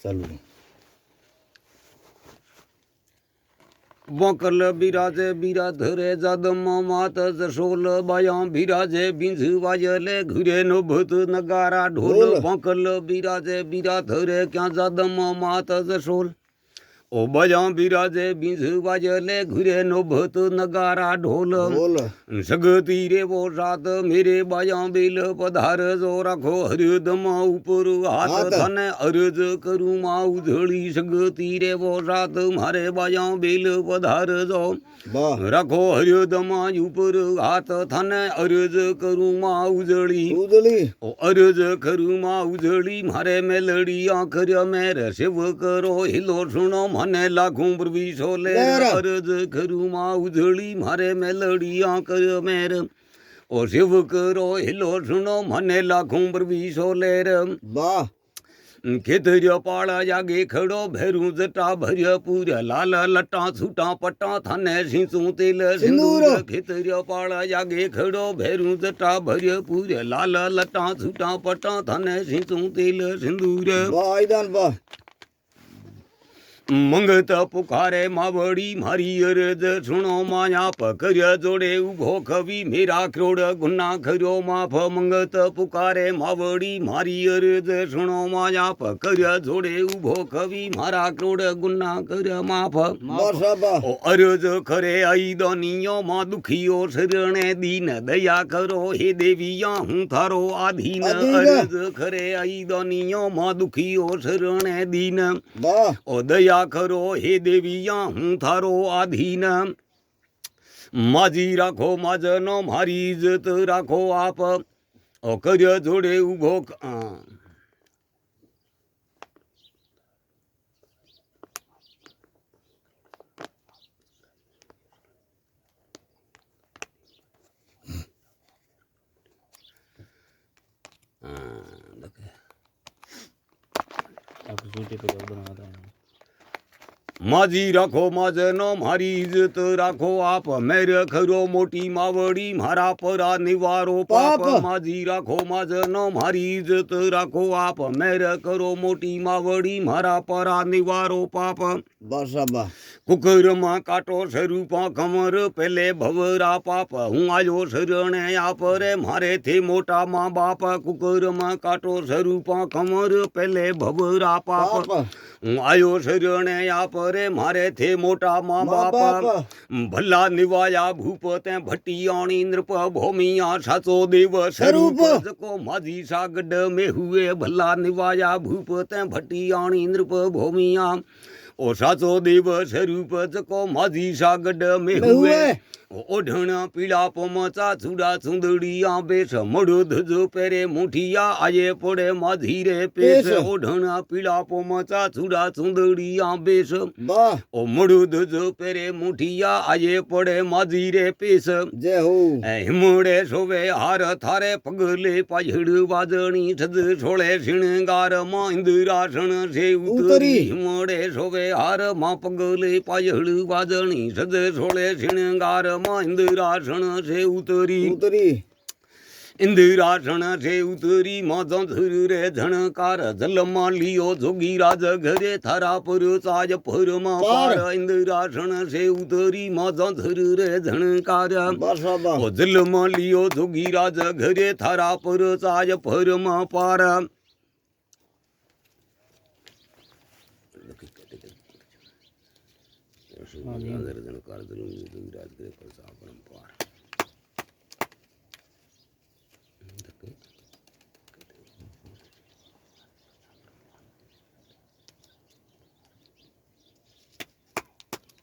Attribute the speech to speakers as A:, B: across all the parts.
A: चालू
B: बकल बिराजे बिराधरे जदम मात जशोल बाया बिराजे बिंझ वाजले घुरे नो भूत नगारा ढोल
A: ढोल।
B: बकल बिराजे बिराधरे क्या जदम मात जशोल ओ बाया बिराजे बिंझ वाजले घुरे नो भूत नगारा ढोल
A: ढोल
B: सगती रे वो रात मेरे बाया बेल पधार जो राखो हरदम ऊपर हाथ
A: हाथ।
B: थाने अर्ज करूँ माँ उधड़ी सगती रे वो रात मारे बाया बेल पधार जो
A: वाह
B: राखो हरदम ऊपर हाथ थाने अर्ज करूँ माँ उजड़ी
A: उजली
B: ओ अर्ज करूँ माँ उजड़ी मारे मेलड़ी आखर मेरे शिव करो हिलो सुनो मने लाखों प्रवीषो ले
A: लेर।
B: अर्ज करूँ माँ उजड़ी मारे मेलड़ी आखर मेरे ओ शिव करो हिलो सुनो मने लाखों प्रवीषो लेर
A: वाह
B: खेतरिया पाड़ा जागे खड़ो भैरू जटा भरिया पूरा लाल लटा छूटा पटा थाने सिंचू तेल
A: सिंदूर।
B: सिंदूर खेतरिया पाड़ा जागे खड़ो भैरू जटा भरिया पूरा लाल लटा छूटा पटा थाने सिंचू तेल सिंदूर
A: वाह आइदान वाह
B: मंगत पुकारे मावड़ी मारी अरज सुनो माया पकड़ जोड़े उभो कवि मेरा क्रोड़ गुना खरो माफ मंगत पुकारे मावड़ी मारी अरज सुनो माया पकड़ जोड़े उभो कवि मारा क्रोड़ गुना कर माफ
A: माशाबा
B: ओ अर्ज करे आई दोनियो माँ दुखियो शरणे दीन दया करो हे देविया हूँ थारो आधीन
A: अधीन।
B: अर्ज करे आई दोनियो माँ दुखियो शरणे दीन
A: वाह
B: ओ दया करो हे देविया हूँ थारो आधीन माजी राखो माजनो मारी इज्जत राखो आप ओ कर जोड़े उभो माजी राखो माजनो मारी इज्जत राखो आप मेरे खरो मोटी मावड़ी मारा परा निवारो पाप
A: पाप।
B: माजी राखो माजनो मारी इज्जत राखो आप मेरे करो मोटी मावड़ी मारा परा निवारो पाप
A: माशाबा
B: कुकर माँ काटो स्वरूपा कमर पहले भवरा पाप हूँ आयो शरणे आप रे मारे थे मोटा माँ बाप कुकर माँ काटो स्वरूपा कमर पहले भवरा पाप
A: पाप
B: हूँ आयो शरणे आप रे मारे थे मोटा माँ
A: माँ
B: बाप
A: बाप।
B: भला निवाया भूपते भट्टियाणी नृप भूमिया साचो देव स्वरूप
A: स्वरूप।
B: जको माझी सागड में हुए भला निवाया भूपते भट्टियाणी नृप भूमिया ओ साचो देव स्वरूप जको माझी सागड में हुए ओढ़ना पीड़ा पोमचा चूड़ा चुंदड़िया बेस मड़ो धजो पेरे मुठिया आये पड़े माझी रे पेश
A: पेश।
B: ओढ़ना पीड़ा पोमचा चूड़ा चुंदड़िया बेस
A: वाह
B: ओ मड़ो धजो पेरे मुठिया आये पड़े माझी रे पेश
A: जय हो
B: हिमड़े सोवे हार थारे पगले पाझड़ वाजणी सज छोड़े श्रृंगार मां इंदिरासन से उतरी
A: उतरी।
B: हिमड़े सोवे हार मां पगले पाझड़ वाजणी सज छोड़े श्रृंगार मां इंदिरासन से उतरी
A: उतरी
B: इंदिरासन से उतरी माँ धर रे झणकार जलमा लियो जोगी राज घरे थारा पर साज पर माँ
A: पार।
B: पार इंदिरासन से उतरी माँ धर रे झणकार
A: माशाबा
B: ओ जलमा लियो जोगी राज घरे थारा पर साज पर माँ पार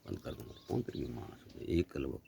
B: बंद कर दूंगा कौन तेरी माँ एक कलवा